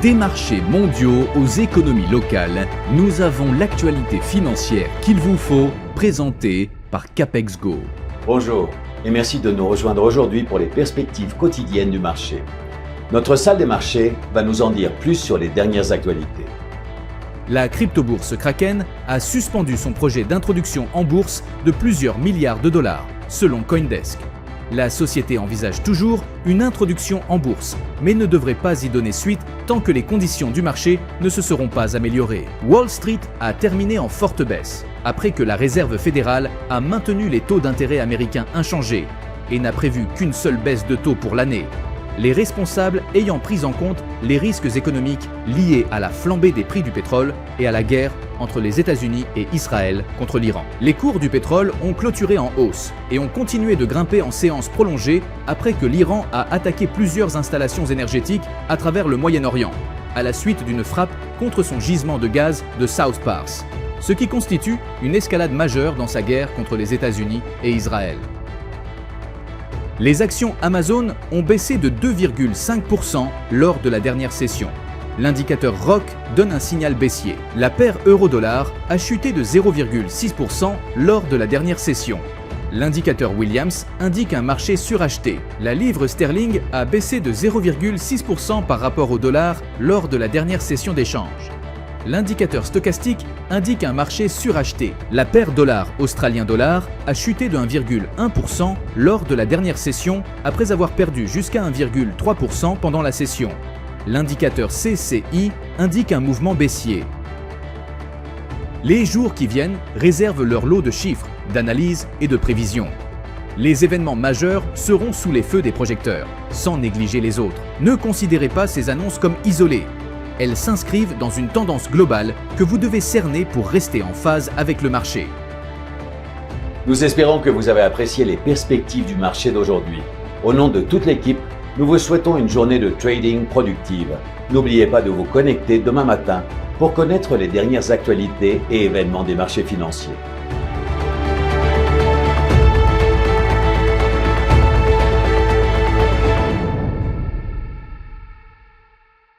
Des marchés mondiaux aux économies locales, nous avons l'actualité financière qu'il vous faut, présentée par Capex Go. Bonjour et merci de nous rejoindre aujourd'hui pour les perspectives quotidiennes du marché. Notre salle des marchés va nous en dire plus sur les dernières actualités. La crypto-bourse Kraken a suspendu son projet d'introduction en bourse de plusieurs milliards de dollars, selon CoinDesk. La société envisage toujours une introduction en bourse, mais ne devrait pas y donner suite tant que les conditions du marché ne se seront pas améliorées. Wall Street a terminé en forte baisse, après que la Réserve fédérale a maintenu les taux d'intérêt américains inchangés et n'a prévu qu'une seule baisse de taux pour l'année, les responsables ayant pris en compte les risques économiques liés à la flambée des prix du pétrole et à la guerre entre les États-Unis et Israël contre l'Iran. Les cours du pétrole ont clôturé en hausse et ont continué de grimper en séance prolongée après que l'Iran a attaqué plusieurs installations énergétiques à travers le Moyen-Orient, à la suite d'une frappe contre son gisement de gaz de South Pars, ce qui constitue une escalade majeure dans sa guerre contre les États-Unis et Israël. Les actions Amazon ont baissé de 2,5% lors de la dernière session. L'indicateur ROC donne un signal baissier. La paire euro-dollar a chuté de 0,6% lors de la dernière session. L'indicateur Williams indique un marché suracheté. La livre sterling a baissé de 0,6% par rapport au dollar lors de la dernière session d'échange. L'indicateur stochastique indique un marché suracheté. La paire dollar-australien dollar a chuté de 1,1% lors de la dernière session après avoir perdu jusqu'à 1,3% pendant la session. L'indicateur CCI indique un mouvement baissier. Les jours qui viennent réservent leur lot de chiffres, d'analyses et de prévisions. Les événements majeurs seront sous les feux des projecteurs, sans négliger les autres. Ne considérez pas ces annonces comme isolées. Elles s'inscrivent dans une tendance globale que vous devez cerner pour rester en phase avec le marché. Nous espérons que vous avez apprécié les perspectives du marché d'aujourd'hui. Au nom de toute l'équipe, nous vous souhaitons une journée de trading productive. N'oubliez pas de vous connecter demain matin pour connaître les dernières actualités et événements des marchés financiers.